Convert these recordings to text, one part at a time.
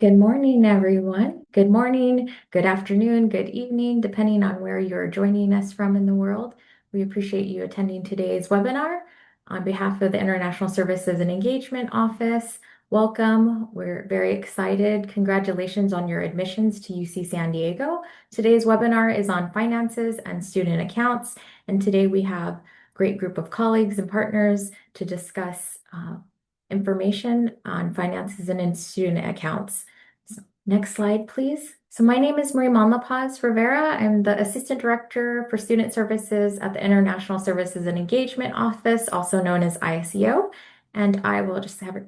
Good morning, everyone. Good morning, good afternoon, good evening, depending on where you're joining us from in the world. We appreciate you attending today's webinar. On behalf of the International Services and Engagement Office, welcome. We're very excited. Congratulations on your admissions to UC San Diego. Today's webinar is on finances and student accounts, and today we have a great group of colleagues and partners to discuss information on finances and in student accounts. So, next slide, please. So my name is Marie Monlapaz Rivera. I'm the Assistant Director for Student Services at the International Services and Engagement Office, also known as ISEO. And I will just have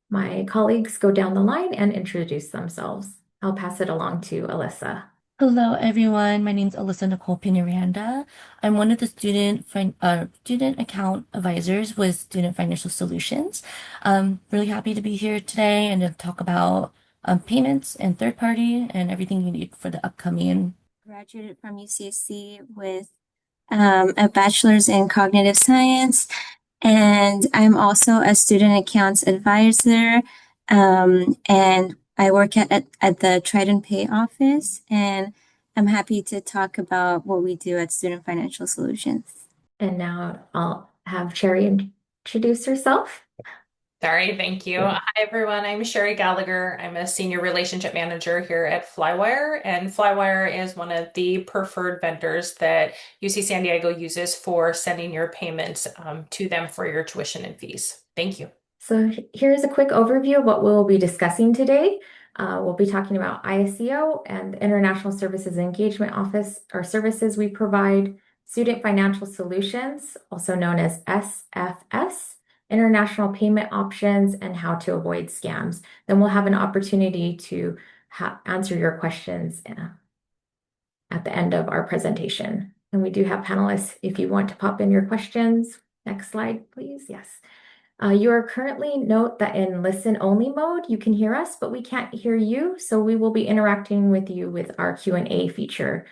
my colleagues go down the line and introduce themselves. I'll pass it along to Alyssa. Hello, everyone. My name is Alyssa Nicole Pinaranda. I'm one of the student account advisors with Student Financial Solutions. Really happy to be here today and to talk about payments and third party and everything you need for the upcoming. Graduated from UCSC with a bachelor's in cognitive science, and I'm also a student accounts advisor. And I work at the Trident Pay office, and I'm happy to talk about what we do at Student Financial Solutions. And now I'll have Cherry introduce herself. Sorry, thank you. Hi, everyone. I'm Sherry Gallagher. I'm a senior relationship manager here at Flywire, and Flywire is one of the preferred vendors that UC San Diego uses for sending your payments to them for your tuition and fees. Thank you. So here's a quick overview of what we'll be discussing today. We'll be talking about ISEO and the International Services Engagement Office, our services we provide, Student Financial Solutions, also known as SFS, international payment options, and how to avoid scams. Then we'll have an opportunity to answer your questions at the end of our presentation. And we do have panelists if you want to pop in your questions. Next slide, please. Yes. You are currently, note that in listen-only mode, you can hear us, but we can't hear you. So we will be interacting with you with our Q&A feature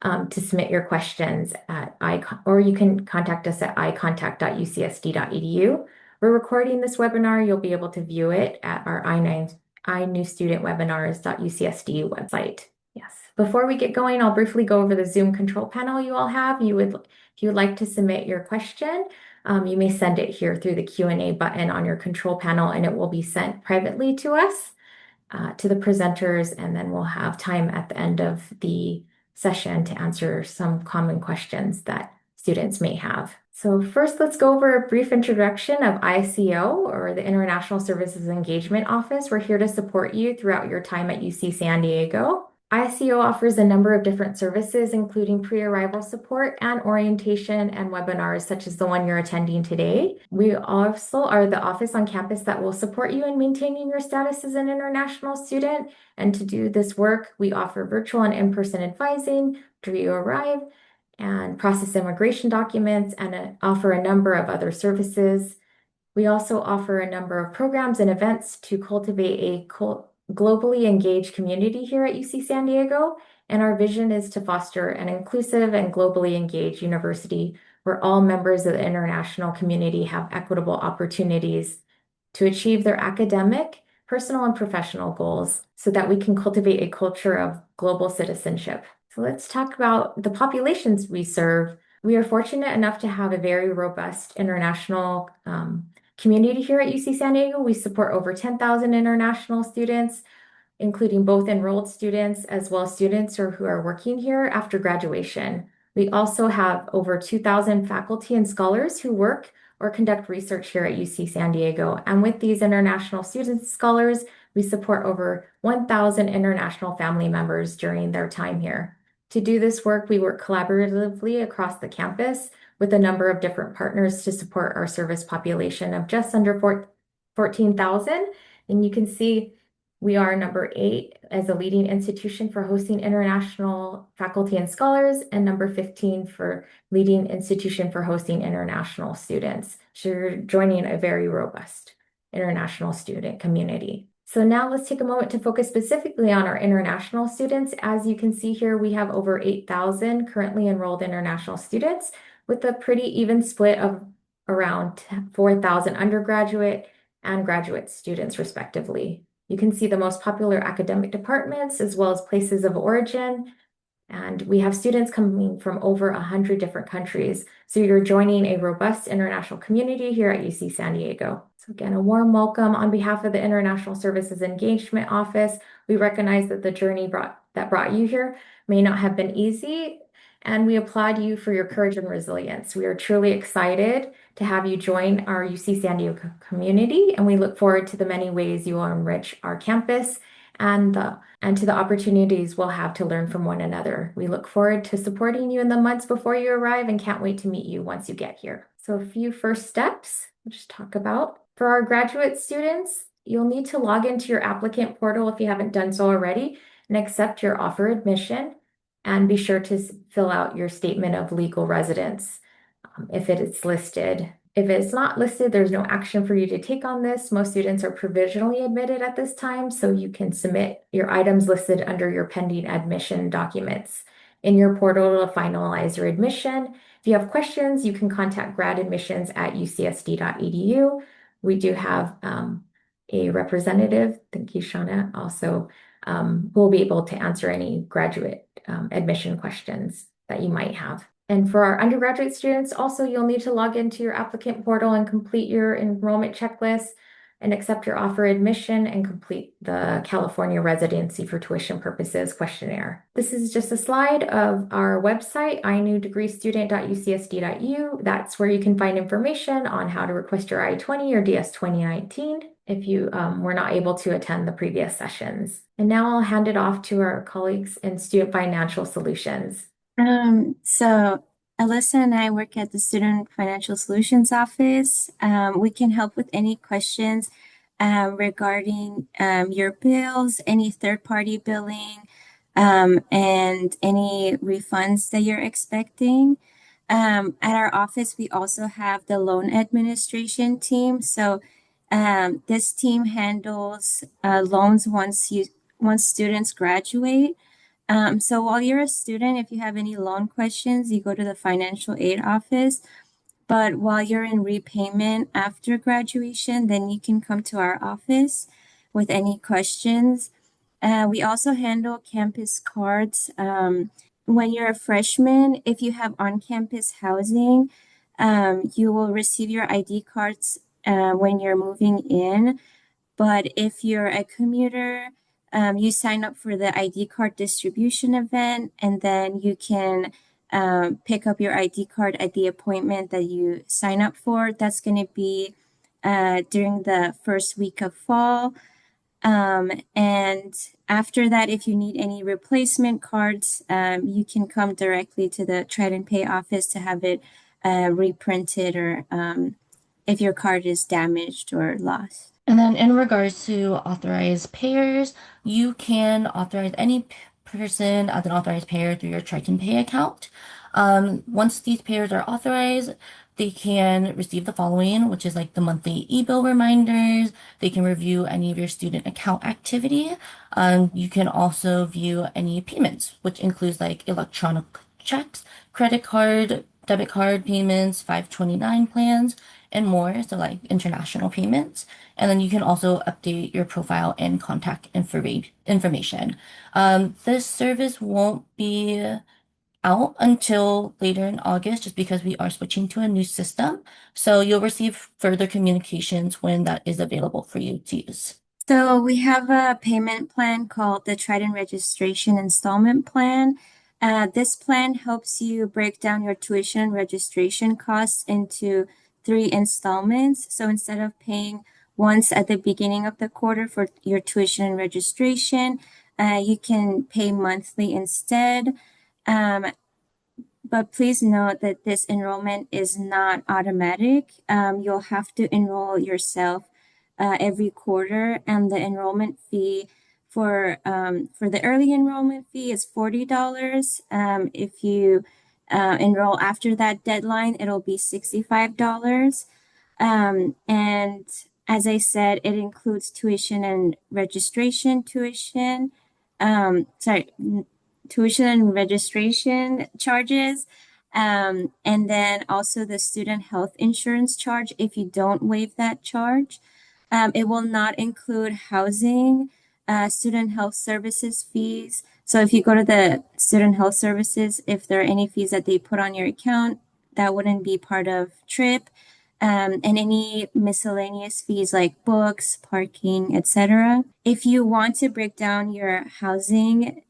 to submit your questions at or you can contact us at icontact.ucsd.edu. We're recording this webinar. You'll be able to view it at our inewstudentwebinars.ucsd website. Yes. Before we get going, I'll briefly go over the Zoom control panel you all have. If you would like to submit your question, you may send it here through the Q&A button on your control panel, and it will be sent privately to us, to the presenters, and then we'll have time at the end of the session to answer some common questions that students may have. So first, let's go over a brief introduction of ISEO, or the International Services Engagement Office. We're here to support you throughout your time at UC San Diego. ISEO offers a number of different services, including pre-arrival support and orientation and webinars, such as the one you're attending today. We also are the office on campus that will support you in maintaining your status as an international student. And to do this work, we offer virtual and in-person advising after you arrive, and process immigration documents, and offer a number of other services. We also offer a number of programs and events to cultivate a globally engaged community here at UC San Diego, and our vision is to foster an inclusive and globally engaged university where all members of the international community have equitable opportunities to achieve their academic, personal, and professional goals so that we can cultivate a culture of global citizenship. So let's talk about the populations we serve. We are fortunate enough to have a very robust international community here at UC San Diego. We support over 10,000 international students, including both enrolled students as well as students who are working here after graduation. We also have over 2,000 faculty and scholars who work or conduct research here at UC San Diego. And with these international students and scholars, we support over 1,000 international family members during their time here. To do this work, we work collaboratively across the campus with a number of different partners to support our service population of just under 14,000. And you can see we are number 8 as a leading institution for hosting international faculty and scholars, and number 15 for leading institution for hosting international students. So you're joining a very robust international student community. So now let's take a moment to focus specifically on our international students. As you can see here, we have over 8,000 currently enrolled international students, with a pretty even split of around 4,000 undergraduate and graduate students, respectively. You can see the most popular academic departments as well as places of origin. And we have students coming from over 100 different countries. So you're joining a robust international community here at UC San Diego. So again, a warm welcome on behalf of the International Services Engagement Office. We recognize that the journey that brought you here may not have been easy, and we applaud you for your courage and resilience. We are truly excited to have you join our UC San Diego community, and we look forward to the many ways you will enrich our campus and to the opportunities we'll have to learn from one another. We look forward to supporting you in the months before you arrive and can't wait to meet you once you get here. So a few first steps we'll just talk about. For our graduate students, you'll need to log into your applicant portal if you haven't done so already and accept your offer admission, and be sure to fill out your statement of legal residence if it is listed. If it's not listed, there's no action for you to take on this. Most students are provisionally admitted at this time, so you can submit your items listed under your pending admission documents in your portal to finalize your admission. If you have questions, you can contact gradadmissions@ucsd.edu. We do have a representative, thank you, Shauna, also who will be able to answer any graduate admission questions that you might have. And for our undergraduate students, also, you'll need to log into your applicant portal and complete your enrollment checklist and accept your offer admission and complete the California residency for tuition purposes questionnaire. This is just a slide of our website, inewdegreestudent.ucsd.edu. That's where you can find information on how to request your I-20 or DS 2019 if you were not able to attend the previous sessions. And now I'll hand it off to our colleagues in Student Financial Solutions. So Alyssa and I work at the Student Financial Solutions office. We can help with any questions regarding your bills, any third-party billing, and any refunds that you're expecting. At our office, we also have the loan administration team. So this team handles loans once students graduate. So while you're a student, if you have any loan questions, you go to the financial aid office. But while you're in repayment after graduation, then you can come to our office with any questions. We also handle campus cards. When you're a freshman, if you have on-campus housing, you will receive your ID cards when you're moving in. But if you're a commuter, you sign up for the ID card distribution event, and then you can pick up your ID card at the appointment that you sign up for. That's going to be during the first week of fall. And after that, if you need any replacement cards, you can come directly to the Trident Pay office to have it reprinted, or if your card is damaged or lost. And then in regards to authorized payers, you can authorize any person as an authorized payer through your Triton Pay account. Once these payers are authorized, they can receive the following, which is like the monthly e-bill reminders. They can review any of your student account activity. You can also view any payments, which includes like electronic checks, credit card, debit card payments, 529 plans, and more, so like international payments. And then you can also update your profile and contact information. This service won't be out until later in August just because we are switching to a new system. So you'll receive further communications when that is available for you to use. So we have a payment plan called the Trident Registration Installment Plan. This plan helps you break down your tuition and registration costs into 3 installments. So instead of paying once at the beginning of the quarter for your tuition and registration, you can pay monthly instead. But please note that this enrollment is not automatic. You'll have to enroll yourself every quarter, and the enrollment fee for the early enrollment fee is $40. If you enroll after that deadline, it'll be $65. And as I said, it includes tuition and registration tuition and registration charges, and then also the student health insurance charge if you don't waive that charge. It will not include housing, student health services fees. So if you go to the student health services, if there are any fees that they put on your account, that wouldn't be part of trip. And any miscellaneous fees like books, parking, etc. If you want to break down your housing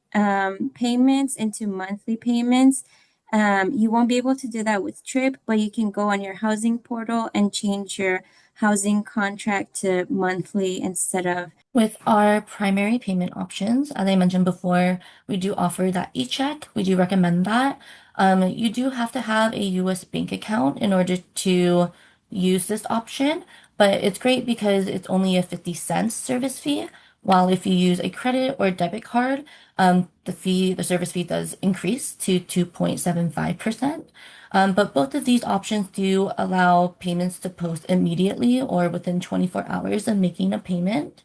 payments into monthly payments, you won't be able to do that with Trip, but you can go on your housing portal and change your housing contract to monthly instead of. With our primary payment options, as I mentioned before, we do offer that e-check. We do recommend that. You do have to have a US bank account in order to use this option, but it's great because it's only a 50 cents service fee. While if you use a credit or debit card, the service fee does increase to 2.75%. But both of these options do allow payments to post immediately or within 24 hours of making a payment.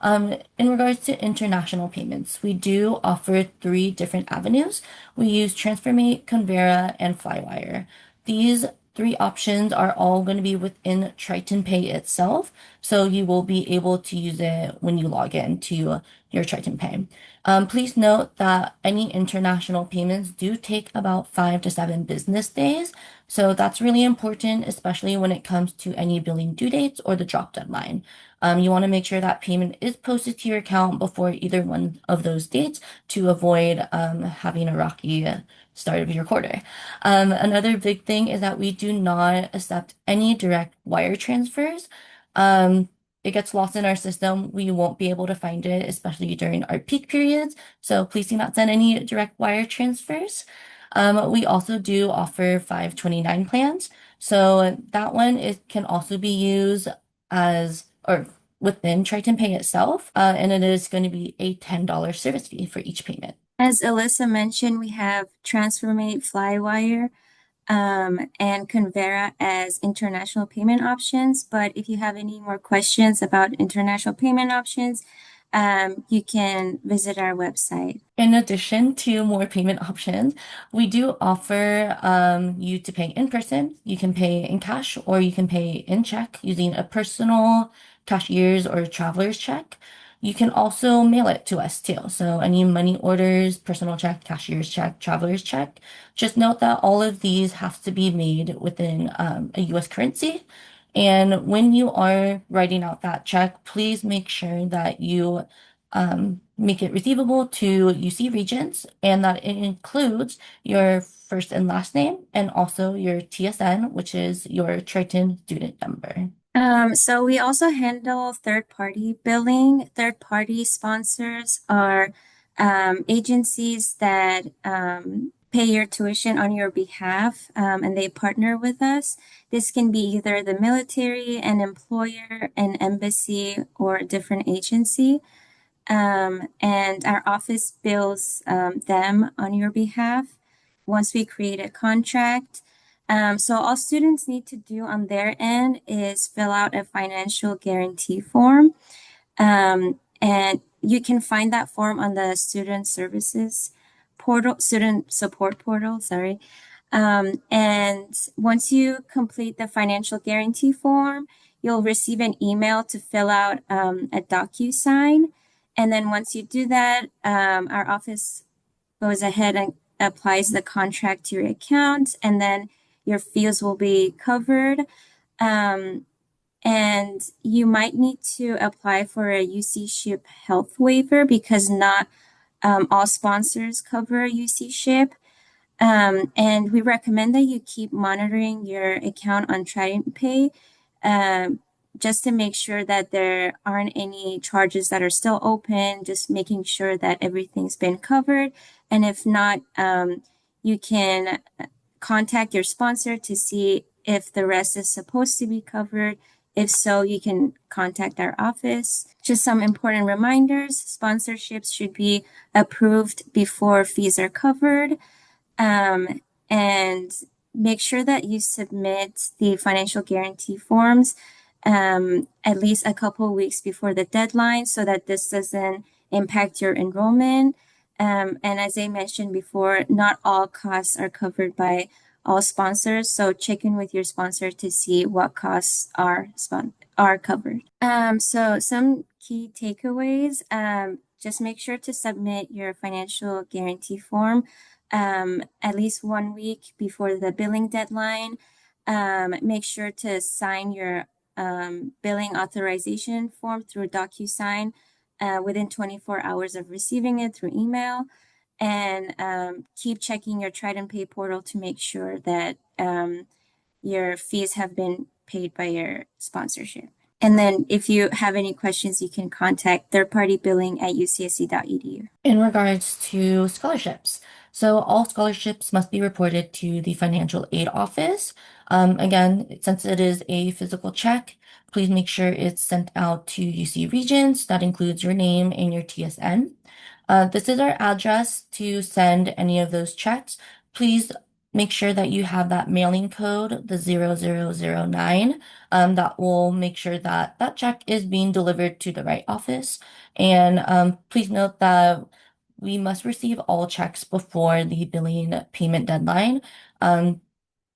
In regards to international payments, we do offer three different avenues. We use TransferMate, Convera, and Flywire. These three options are all going to be within Triton Pay itself, so you will be able to use it when you log in to your Triton Pay. Please note that any international payments do take about 5 to 7 business days, so that's really important, especially when it comes to any billing due dates or the drop deadline. You want to make sure that payment is posted to your account before either one of those dates to avoid having a rocky start of your quarter. Another big thing is that we do not accept any direct wire transfers. It gets lost in our system. We won't be able to find it, especially during our peak periods. So please do not send any direct wire transfers. We also do offer 529 plans. So that one can also be used as or within Triton Pay itself, and it is going to be a $10 service fee for each payment. As Alyssa mentioned, we have TransferMate, Flywire, and Convera as international payment options. But if you have any more questions about international payment options, you can visit our website. In addition to more payment options, we do offer you to pay in person. You can pay in cash or you can pay in check using a personal cashier's or traveler's check. You can also mail it to us too. So any money orders, personal check, cashier's check, traveler's check. Just note that all of these have to be made within a US currency. And when you are writing out that check, please make sure that you make it receivable to UC Regents and that it includes your first and last name and also your TSN, which is your Triton student number. So we also handle third-party billing. Third-party sponsors are agencies that pay your tuition on your behalf, and they partner with us. This can be either the military, an employer, an embassy, or a different agency. And our office bills them on your behalf once we create a contract. So all students need to do on their end is fill out a financial guarantee form. And you can find that form on the student services portal, student support portal, sorry. And once you complete the financial guarantee form, you'll receive an email to fill out a DocuSign. And then once you do that, our office goes ahead and applies the contract to your account, and then your fees will be covered. And you might need to apply for a UC SHIP health waiver because not all sponsors cover UC SHIP. And we recommend that you keep monitoring your account on Trident Pay, just to make sure that there aren't any charges that are still open, just making sure that everything's been covered. And if not, you can contact your sponsor to see if the rest is supposed to be covered. If so, you can contact our office. Just some important reminders: sponsorships should be approved before fees are covered. And make sure that you submit the financial guarantee forms at least a couple of weeks before the deadline so that this doesn't impact your enrollment. And as I mentioned before, not all costs are covered by all sponsors. So check in with your sponsor to see what costs are covered. So some key takeaways, just make sure to submit your financial guarantee form at least 1 week before the billing deadline. Make sure to sign your billing authorization form through DocuSign within 24 hours of receiving it through email. And keep checking your Trident Pay portal to make sure that your fees have been paid by your sponsorship. And then if you have any questions, you can contact third-party billing at ucsc.edu. In regards to scholarships, so all scholarships must be reported to the financial aid office. Again, since it is a physical check, please make sure it's sent out to UC Regents. That includes your name and your TSN. This is our address to send any of those checks. Please make sure that you have that mailing code, the 0009. That will make sure that that check is being delivered to the right office. And please note that we must receive all checks before the billing payment deadline,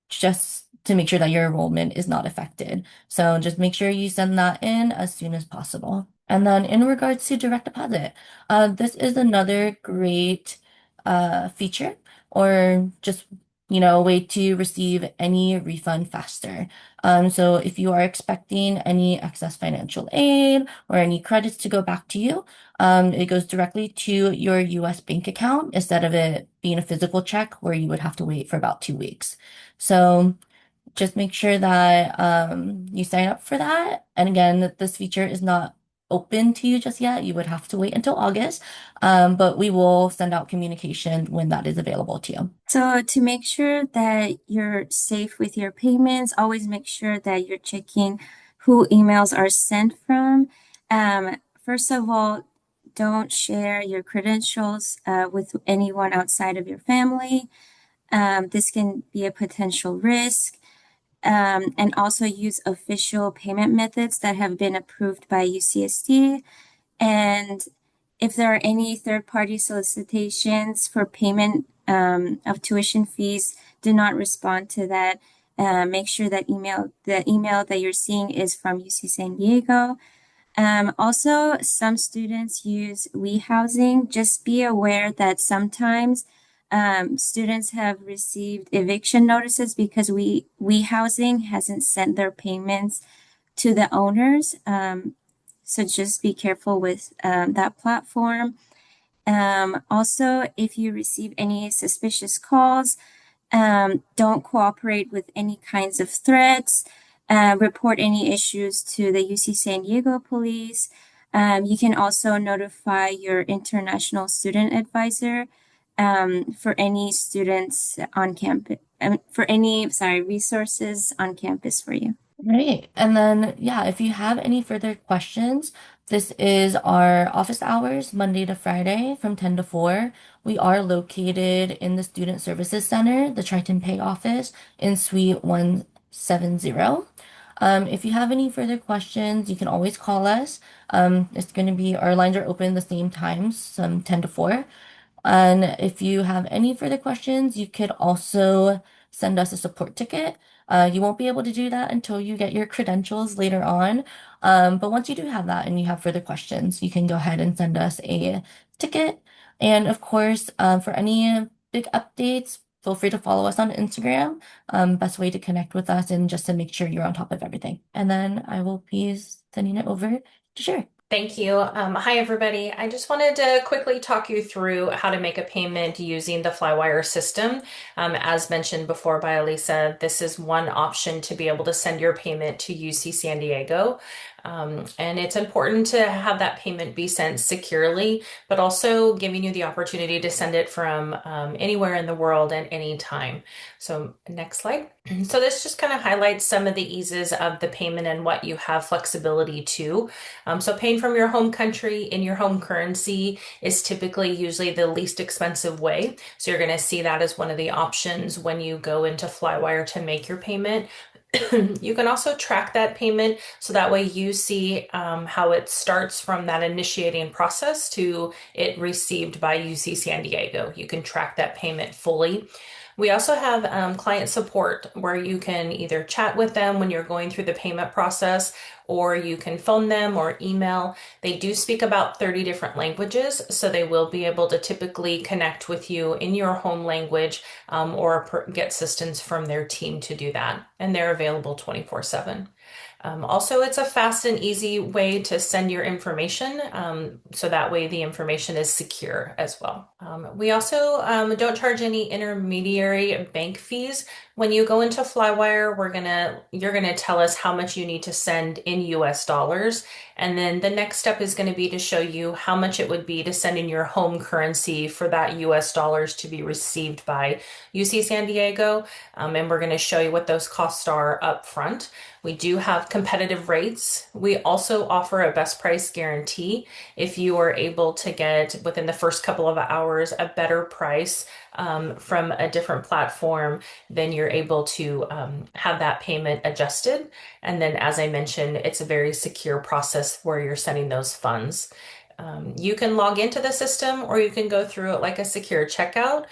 just to make sure that your enrollment is not affected. So just make sure you send that in as soon as possible. And then in regards to direct deposit, this is another great feature, or just a way to receive any refund faster. So if you are expecting any excess financial aid or any credits to go back to you, it goes directly to your US bank account instead of it being a physical check where you would have to wait for about 2 weeks. So just make sure that you sign up for that. And again, this feature is not open to you just yet. You would have to wait until August, but we will send out communication when that is available to you. So to make sure that you're safe with your payments, always make sure that you're checking who emails are sent from. First of all, don't share your credentials with anyone outside of your family. This can be a potential risk. And also use official payment methods that have been approved by UCSD. And if there are any third-party solicitations for payment of tuition fees, do not respond to that. Make sure that the email that you're seeing is from UC San Diego. Also, some students use WeHousing. Just be aware that sometimes students have received eviction notices because WeHousing hasn't sent their payments to the owners. So just be careful with that platform. Also, if you receive any suspicious calls, don't cooperate with any kinds of threats. Report any issues to the UC San Diego police. You can also notify your international student advisor for any students on campus, for any, resources on campus for you. Right. And then, yeah, if you have any further questions, this is our office hours, Monday to Friday from 10 to 4. We are located in the Student Services Center, the Triton Pay office in Suite 170. If you have any further questions, you can always call us. It's going to be, our lines are open the same times, 10 to 4. And if you have any further questions, you could also send us a support ticket. You won't be able to do that until you get your credentials later on. But once you do have that and you have further questions, you can go ahead and send us a ticket. And of course, for any big updates, feel free to follow us on Instagram. Best way to connect with us and just to make sure you're on top of everything. And then I will be sending it over to Sherry. Thank you. Hi, everybody. I just wanted to quickly talk you through how to make a payment using the Flywire system. As mentioned before by Elisa, this is one option to be able to send your payment to UC San Diego. And it's important to have that payment be sent securely, but also giving you the opportunity to send it from anywhere in the world at any time. So next slide. So this just kind of highlights some of the eases of the payment and what you have flexibility to. So paying from your home country in your home currency is typically usually the least expensive way. So you're going to see that as one of the options when you go into Flywire to make your payment. You can also track that payment so that way you see how it starts from that initiating process to it received by UC San Diego. You can track that payment fully. We also have client support where you can either chat with them when you're going through the payment process, or you can phone them or email. They do speak about 30 different languages, so they will be able to typically connect with you in your home language, or get assistance from their team to do that. And they're available 24/7. Also, it's a fast and easy way to send your information, so that way the information is secure as well. We also don't charge any intermediary bank fees. When you go into Flywire, you're gonna tell us how much you need to send in US dollars, and then the next step is going to be to show you how much it would be to send in your home currency for that US dollars to be received by UC San Diego, and we're going to show you what those costs are up front. We do have competitive rates. We also offer a best price guarantee. If you are able to get within the first couple of hours a better price from a different platform, then you're able to have that payment adjusted. And then, as I mentioned, it's a very secure process where you're sending those funds. You can log into the system or you can go through it like a secure checkout.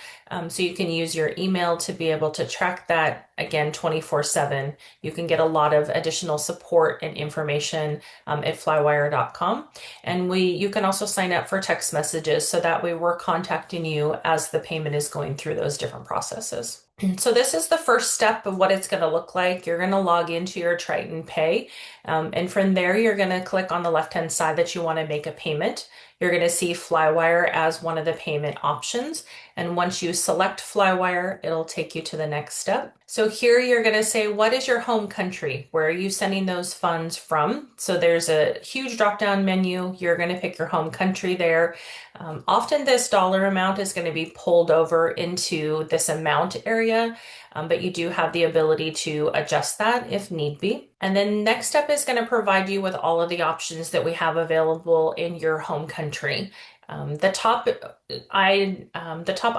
So you can use your email to be able to track that again 24/7. You can get a lot of additional support and information at flywire.com. And you can also sign up for text messages so that way we're contacting you as the payment is going through those different processes. So this is the first step of what it's going to look like. You're going to log into your Triton Pay, and from there you're going to click on the left-hand side that you want to make a payment. You're going to see Flywire as one of the payment options. And once you select Flywire, it'll take you to the next step. So here you're going to say, what is your home country? Where are you sending those funds from? So there's a huge drop-down menu. You're going to pick your home country there. Often this dollar amount is going to be pulled over into this amount area, but you do have the ability to adjust that if need be. And then next step is going to provide you with all of the options that we have available in your home country. The top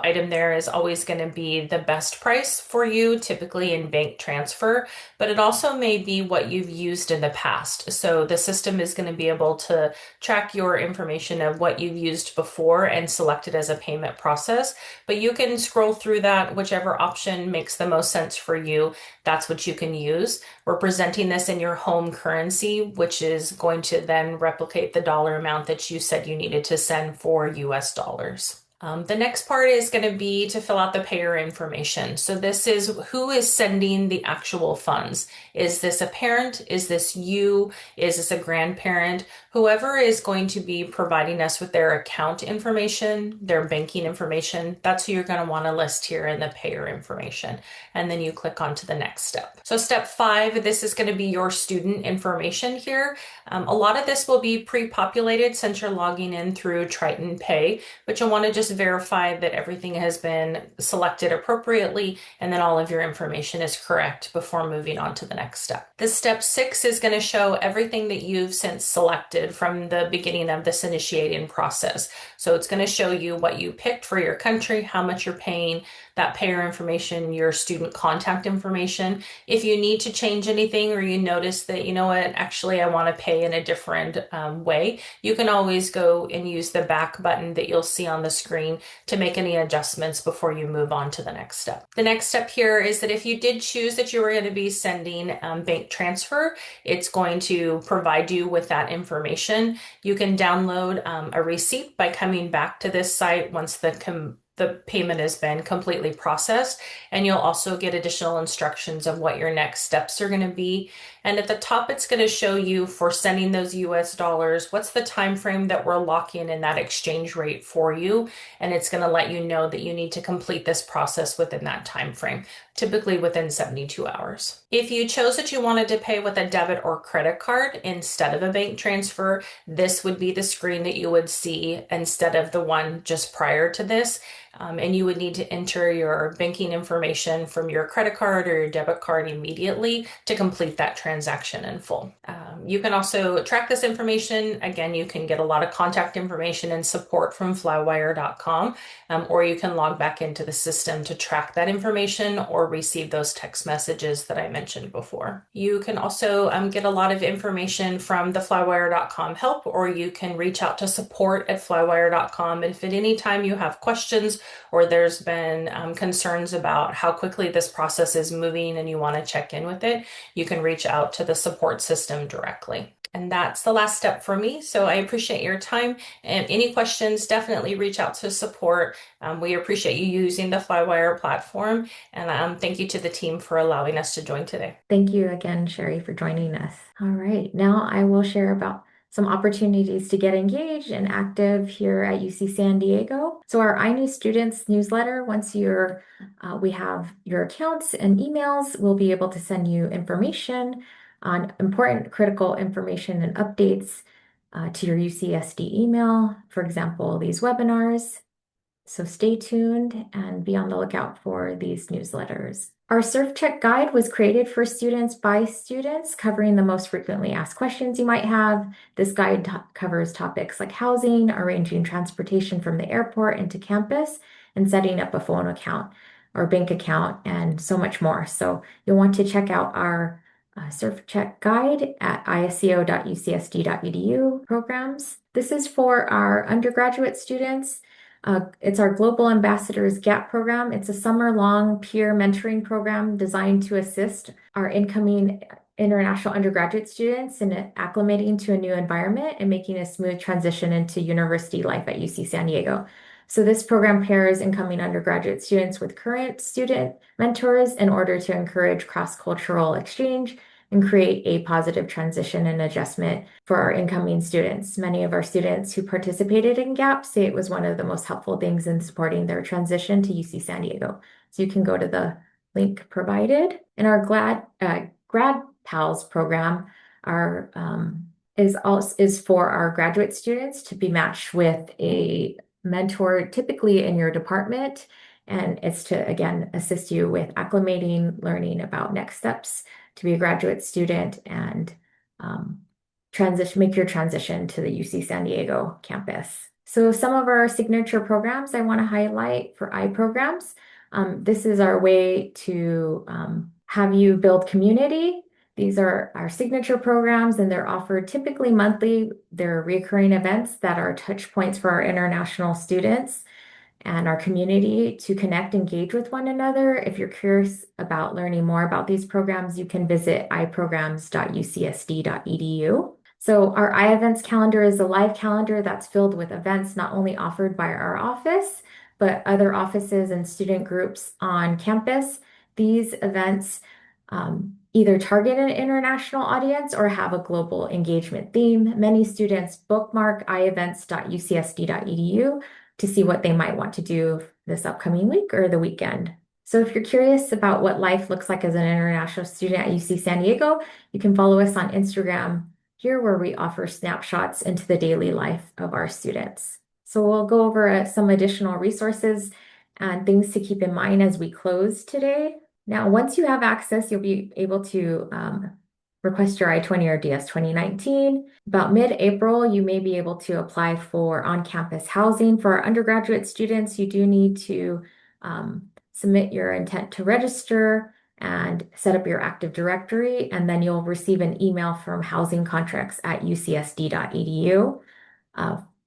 item there is always going to be the best price for you, typically in bank transfer, but it also may be what you've used in the past. So the system is going to be able to track your information of what you've used before and select it as a payment process. But you can scroll through that, whichever option makes the most sense for you, that's what you can use. We're presenting this in your home currency, which is going to then replicate the dollar amount that you said you needed to send for US dollars. The next part is going to be to fill out the payer information. So this is who is sending the actual funds. Is this a parent? Is this you? Is this a grandparent? Whoever is going to be providing us with their account information, their banking information, that's who you're going to want to list here in the payer information. And then you click on to the next step. So step 5, this is going to be your student information here. A lot of this will be pre-populated since you're logging in through Triton Pay, but you'll want to just verify that everything has been selected appropriately and that all of your information is correct before moving on to the next step. This step 6 is going to show everything that you've since selected from the beginning of this initiating process. So it's going to show you what you picked for your country, how much you're paying, that payer information, your student contact information. If you need to change anything or you notice that, you know what, actually I want to pay in a different way, you can always go and use the back button that you'll see on the screen to make any adjustments before you move on to the next step. The next step here is that if you did choose that you were going to be sending bank transfer, it's going to provide you with that information. You can download a receipt by coming back to this site once the payment has been completely processed, and you'll also get additional instructions of what your next steps are going to be. And at the top, it's going to show you for sending those US dollars, what's the time frame that we're locking in that exchange rate for you. And it's going to let you know that you need to complete this process within that time frame, typically within 72 hours. If you chose that you wanted to pay with a debit or credit card instead of a bank transfer, this would be the screen that you would see instead of the one just prior to this. And you would need to enter your banking information from your credit card or your debit card immediately to complete that transaction in full. You can also track this information. Again, you can get a lot of contact information and support from flywire.com, or you can log back into the system to track that information or receive those text messages that I mentioned before. You can also get a lot of information from the flywire.com help, or you can reach out to support at flywire.com. If at any time you have questions or there's been concerns about how quickly this process is moving and you want to check in with it, you can reach out to the support system directly. And that's the last step for me. So I appreciate your time. And any questions, definitely reach out to support. We appreciate you using the Flywire platform. And thank you to the team for allowing us to join today. Thank you again, Sherry, for joining us. All right, now I will share about some opportunities to get engaged and active here at UC San Diego. So our iNews Students newsletter, once we have your accounts and emails, we'll be able to send you information on important critical information and updates to your UCSD email. For example, these webinars. So stay tuned and be on the lookout for these newsletters. Our Surf Check guide was created for students by students, covering the most frequently asked questions you might have. This guide covers topics like housing, arranging transportation from the airport into campus, and setting up a phone account or bank account, and so much more. So you'll want to check out our Surf Check guide at isco.ucsd.edu programs. This is for our undergraduate students. It's our Global Ambassadors GAP program. It's a summer-long peer mentoring program designed to assist our incoming international undergraduate students in acclimating to a new environment and making a smooth transition into university life at UC San Diego. So this program pairs incoming undergraduate students with current student mentors in order to encourage cross-cultural exchange and create a positive transition and adjustment for our incoming students. Many of our students who participated in GAP say it was one of the most helpful things in supporting their transition to UC San Diego. So you can go to the link provided. And our Grad Pals program is for our graduate students to be matched with a mentor, typically in your department. And it's to, again, assist you with acclimating, learning about next steps to be a graduate student and make your transition to the UC San Diego campus. So some of our signature programs I want to highlight for iPrograms. This is our way to have you build community. These are our signature programs, and they're offered typically monthly. They're recurring events that are touch points for our international students and our community to connect, engage with one another. If you're curious about learning more about these programs, you can visit iprograms.ucsd.edu. So our iEvents calendar is a live calendar that's filled with events not only offered by our office, but other offices and student groups on campus. These events either target an international audience or have a global engagement theme. Many students bookmark ievents.ucsd.edu to see what they might want to do this upcoming week or the weekend. So if you're curious about what life looks like as an international student at UC San Diego, you can follow us on Instagram here, where we offer snapshots into the daily life of our students. So we'll go over some additional resources and things to keep in mind as we close today. Now, once you have access, you'll be able to request your I-20 or DS 2019. About mid-April, you may be able to apply for on-campus housing. For our undergraduate students, you do need to submit your intent to register and set up your Active Directory, and then you'll receive an email from housing contracts at ucsd.edu.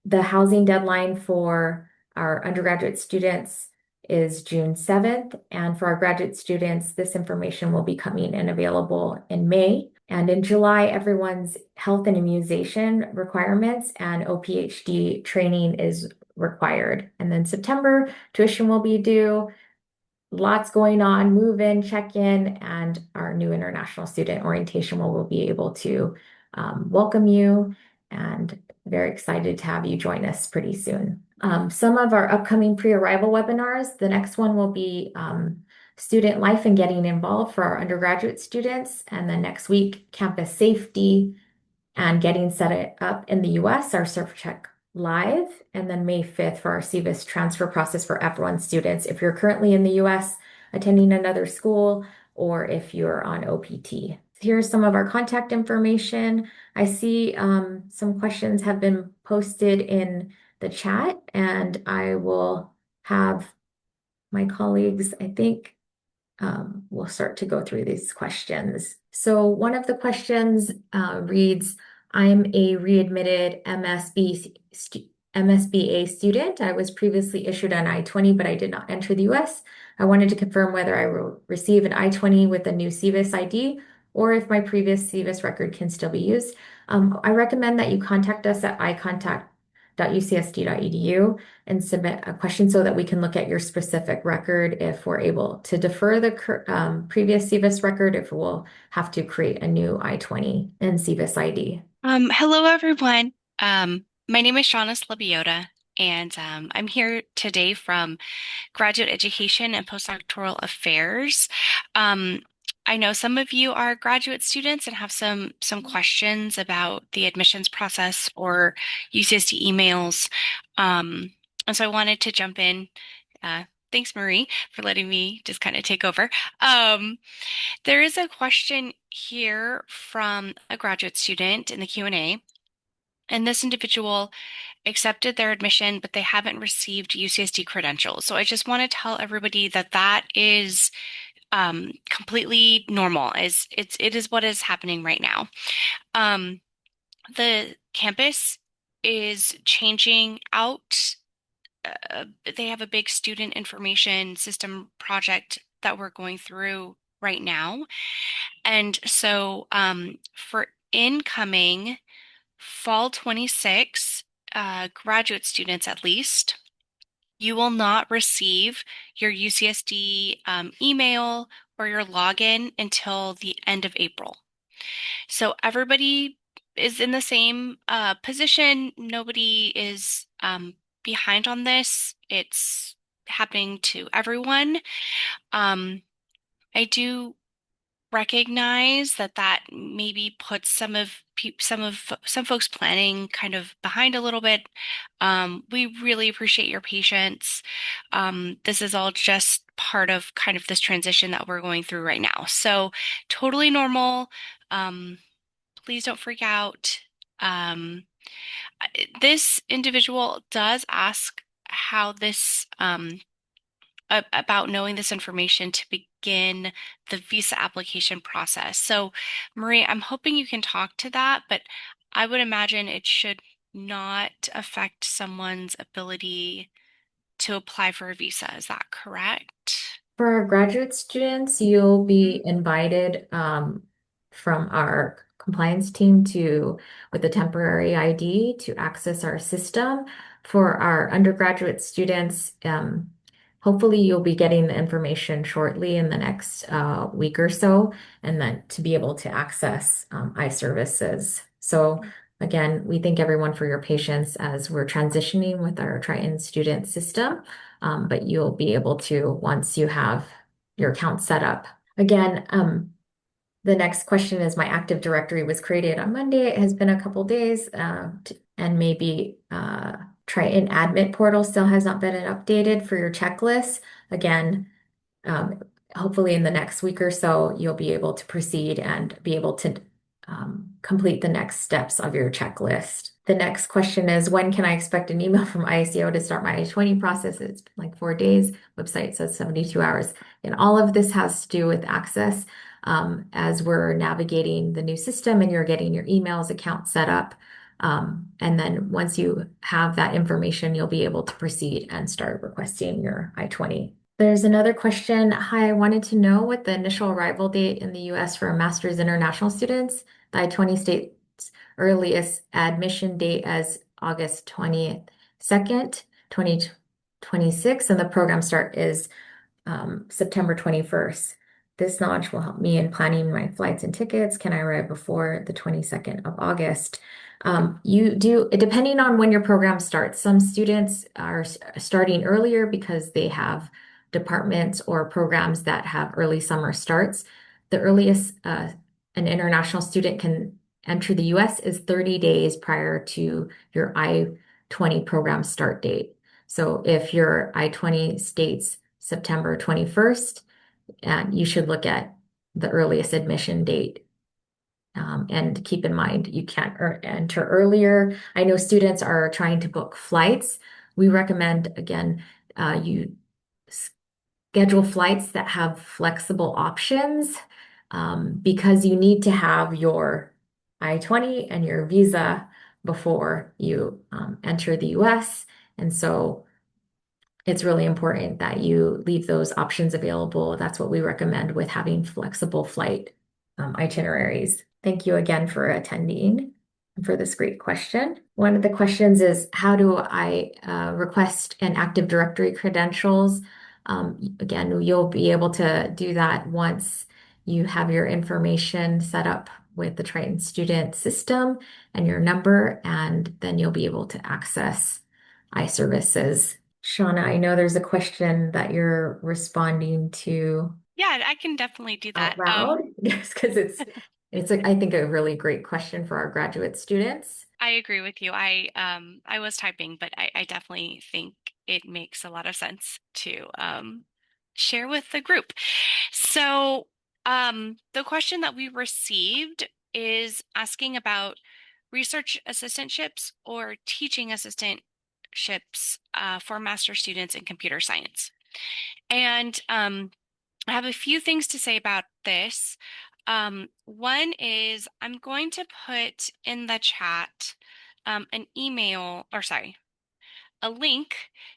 The housing deadline for our undergraduate students is June 7th, and for our graduate students, this information will be coming and available in May. And in July, everyone's health and immunization requirements and OPHD training is required. And then September, tuition will be due. Lots going on, move in, check in, and our new international student orientation will be able to welcome you, and very excited to have you join us pretty soon. Some of our upcoming pre-arrival webinars, the next one will be student life and getting involved for our undergraduate students. And then next week, campus safety and getting set up in the US, our Surf Check Live. And then May 5th for our CVIS transfer process for F1 students. If you're currently in the US attending another school, or if you're on OPT. Here's some of our contact information. I see some questions have been posted in the chat, and I will have my colleagues, I think, we'll start to go through these questions. So one of the questions reads, I'm a readmitted MSBA student. I was previously issued an I-20, but I did not enter the US. I wanted to confirm whether I will receive an I-20 with a new CVIS ID or if my previous CVIS record can still be used. I recommend that you contact us at icontact.ucsd.edu and submit a question so that we can look at your specific record if we're able to defer the previous CVIS record, if we'll have to create a new I-20 and CVIS ID. Hello, everyone. My name is Shauna Slabiota, and I'm here today from Graduate Education and Postdoctoral Affairs. I know some of you are graduate students and have some questions about the admissions process or UCSD emails. And so I wanted to jump in. Thanks, Marie, for letting me just kind of take over. There is a question here from a graduate student in the Q&A. And this individual accepted their admission, but they haven't received UCSD credentials. So I just want to tell everybody that that is completely normal. It is what is happening right now. The campus is changing out. They have a big student information system project that we're going through right now. And so for incoming Fall 26 graduate students, at least, you will not receive your UCSD email or your login until the end of April. So everybody is in the same position. Nobody is behind on this. It's happening to everyone. I do recognize that maybe puts some folks planning kind of behind a little bit. We really appreciate your patience. This is all just part of kind of this transition that we're going through right now. So totally normal. Please don't freak out. This individual does ask how this about knowing this information to begin the visa application process. So, Marie, I'm hoping you can talk to that, but I would imagine it should not affect someone's ability to apply for a visa. Is that correct? For our graduate students, you'll be invited from our compliance team with a temporary ID to access our system. For our undergraduate students, hopefully you'll be getting the information shortly in the next week or so, and then to be able to access iServices. So again, we thank everyone for your patience as we're transitioning with our Triton student system. But you'll be able to once you have your account set up. Again, the next question is my Active Directory was created on Monday. It has been a couple days, and maybe Triton Admit portal still has not been updated for your checklist. Again, hopefully in the next week or so, you'll be able to proceed and be able to complete the next steps of your checklist. The next question is, when can I expect an email from ICO to start my I-20 process? It's been like 4 days. Website says 72 hours. And all of this has to do with access as we're navigating the new system and you're getting your emails account set up. And then once you have that information, you'll be able to proceed and start requesting your I-20. There's another question. Hi, I wanted to know what the initial arrival date in the US for master's international students. The I-20 states earliest admission date as August 22nd, 2026, and the program start is September 21st. This knowledge will help me in planning my flights and tickets. Can I arrive before the 22nd of August? Depending on when your program starts, some students are starting earlier because they have departments or programs that have early summer starts. The earliest an international student can enter the US is 30 days prior to your I-20 program start date. So if your I-20 states September 21st, you should look at the earliest admission date. And keep in mind, you can't enter earlier. I know students are trying to book flights. We recommend, again, you schedule flights that have flexible options because you need to have your I-20 and your visa before you enter the US. And so it's really important that you leave those options available. That's what we recommend with having flexible flight itineraries. Thank you again for attending and for this great question. One of the questions is, how do I request an Active Directory credentials? Again, you'll be able to do that once you have your information set up with the Triton student system and your number, and then you'll be able to access iServices. Shauna, I know there's a question that you're responding to Yeah, I can definitely do that. out loud, just because I think a really great question for our graduate students. I agree with you. I was typing, but I definitely think it makes a lot of sense to share with the group. So the question that we received is asking about research assistantships or teaching assistantships for master students in computer science. And I have a few things to say about this. One is I'm going to put in the chat an email, or sorry, a link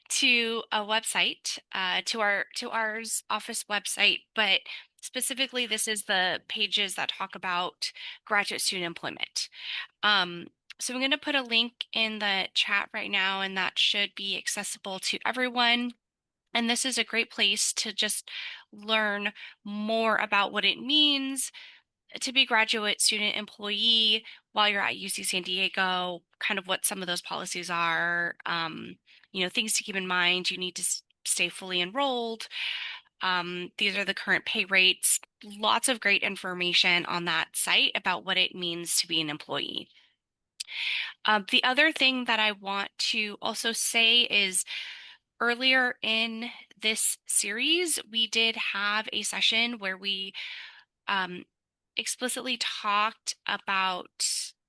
to a website, to ours office website, but specifically this is the pages that talk about graduate student employment. So I'm going to put a link in the chat right now, and that should be accessible to everyone. And this is a great place to just learn more about what it means to be graduate student employee while you're at UC San Diego, kind of what some of those policies are, things to keep in mind. You need to stay fully enrolled. These are the current pay rates. Lots of great information on that site about what it means to be an employee. The other thing that I want to also say is earlier in this series, we did have a session where we explicitly talked about,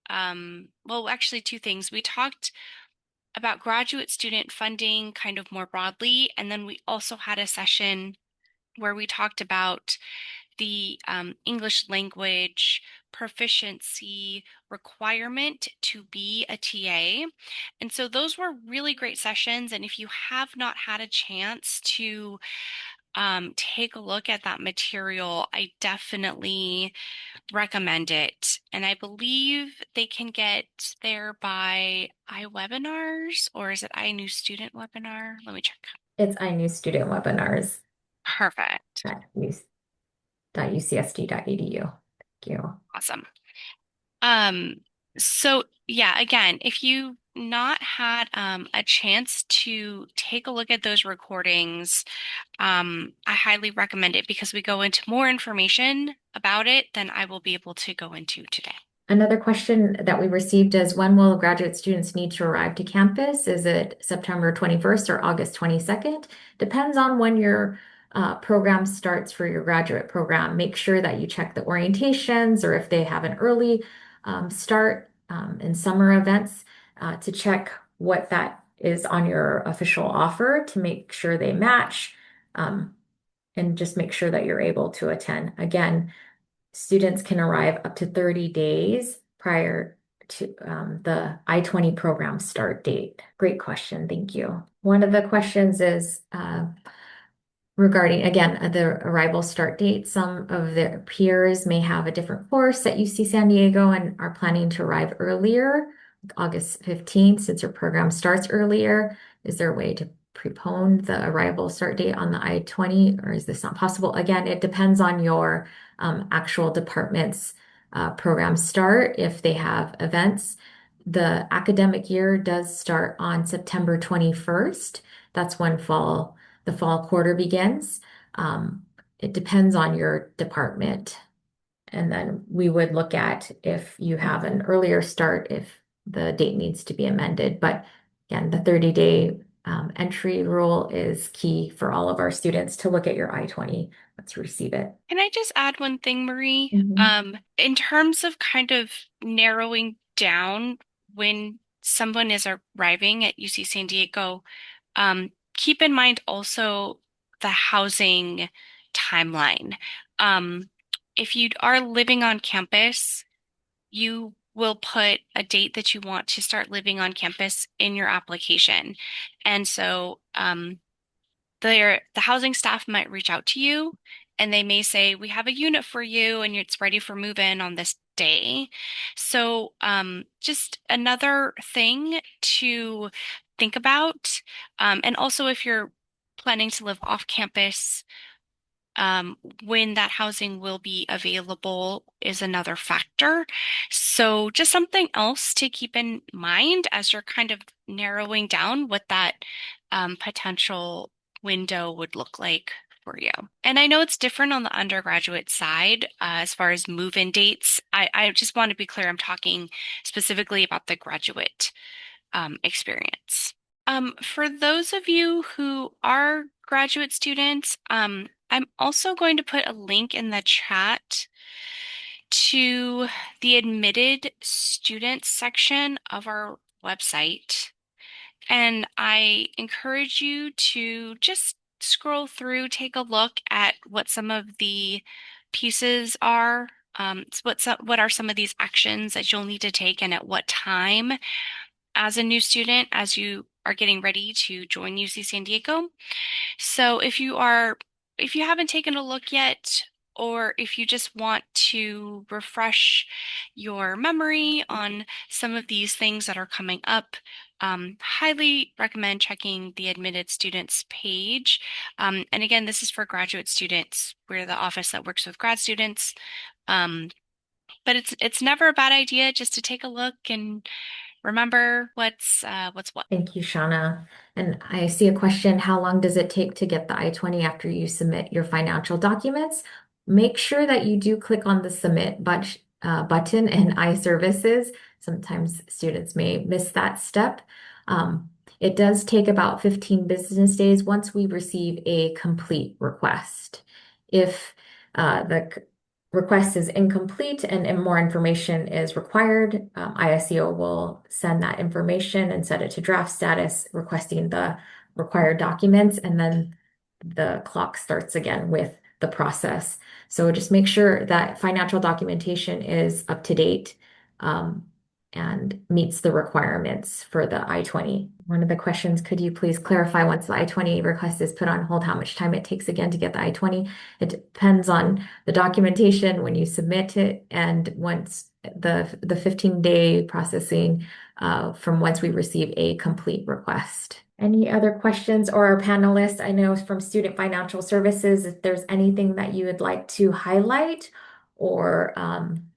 well, actually, two things. We talked about graduate student funding kind of more broadly, and then we also had a session where we talked about the English language proficiency requirement to be a TA. And so those were really great sessions. And if you have not had a chance to take a look at that material, I definitely recommend it. And I believe they can get there by iWebinars, or is it iNew Student Webinar? Let me check. It's iNews Student Webinars Perfect. at news.ucsd.edu. Thank you. Awesome. Um, so yeah, again, if you've not had a chance to take a look at those recordings, I highly recommend it because we go into more information about it than I will be able to go into today. Another question that we received is, when will graduate students need to arrive to campus? Is it September 21st or August 22nd? Depends on when your program starts for your graduate program. Make sure that you check the orientations, or if they have an early start in summer events, to check what that is on your official offer to make sure they match, and just make sure that you're able to attend. Again, students can arrive up to 30 days prior to the I-20 program start date. Great question. Thank you. One of the questions is regarding, again, the arrival start date. Some of their peers may have a different course at UC San Diego and are planning to arrive earlier, August 15th, since your program starts earlier. Is there a way to prepone the arrival start date on the I-20, or is this not possible? Again, it depends on your actual department's program start. If they have events, the academic year does start on September 21st. That's when the fall quarter begins. It depends on your department. And then we would look at if you have an earlier start, if the date needs to be amended. But again, the 30-day entry rule is key for all of our students to look at your I-20. Let's receive it. Can I just add one thing, Marie? Mhm. In terms of kind of narrowing down when someone is arriving at UC San Diego, keep in mind also the housing timeline. If you are living on campus, you will put a date that you want to start living on campus in your application. And so the housing staff might reach out to you and they may say, we have a unit for you and it's ready for move-in on this day. So just another thing to think about. And also if you're planning to live off campus, when that housing will be available is another factor. So just something else to keep in mind as you're kind of narrowing down what that potential window would look like for you. And I know it's different on the undergraduate side as far as move-in dates. I just want to be clear, I'm talking specifically about the graduate experience. For those of you who are graduate students, I'm also going to put a link in the chat to the admitted students section of our website. And I encourage you to just scroll through, take a look at what some of the pieces are. What are some of these actions that you'll need to take and at what time as a new student as you are getting ready to join UC San Diego. So if you haven't taken a look yet, or if you just want to refresh your memory on some of these things that are coming up, highly recommend checking the admitted students page. And again, this is for graduate students. We're the office that works with grad students. But it's never a bad idea just to take a look and remember what's what. Thank you, Shauna. And I see a question, how long does it take to get the I-20 after you submit your financial documents? Make sure that you do click on the submit button in iServices. Sometimes students may miss that step. It does take about 15 business days once we receive a complete request. If the request is incomplete and more information is required, ISEO will send that information and set it to draft status, requesting the required documents, and then the clock starts again with the process. So just make sure that financial documentation is up to date and meets the requirements for the I-20. One of the questions, could you please clarify once the I-20 request is put on hold, how much time it takes again to get the I-20? It depends on the documentation when you submit it and once the 15-day processing from once we receive a complete request. Any other questions or our panelists? I know from Student Financial Services, if there's anything that you would like to highlight or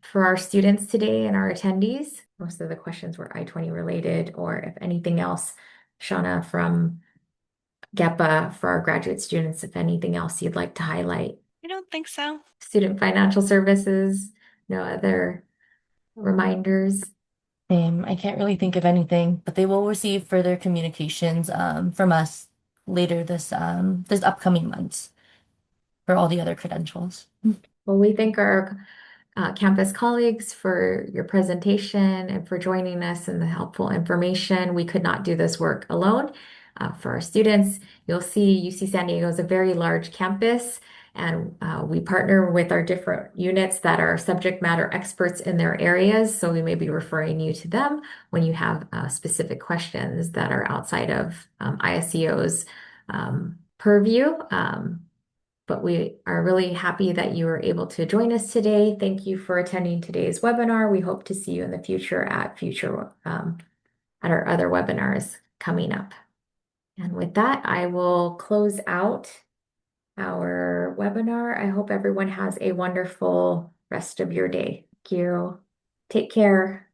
for our students today and our attendees. Most of the questions were I-20 related, or if anything else, Shauna from GEPA for our graduate students, if anything else you'd like to highlight. I don't think so. Student Financial Services, no other reminders. I can't really think of anything, but they will receive further communications from us later this upcoming months for all the other credentials. Well, we thank our campus colleagues for your presentation and for joining us and the helpful information. We could not do this work alone. For our students, you'll see UC San Diego is a very large campus, and we partner with our different units that are subject matter experts in their areas. So we may be referring you to them when you have specific questions that are outside of ISEO's purview. But we are really happy that you were able to join us today. Thank you for attending today's webinar. We hope to see you in the future at our other webinars coming up. And with that, I will close out our webinar. I hope everyone has a wonderful rest of your day. Thank you. Take care.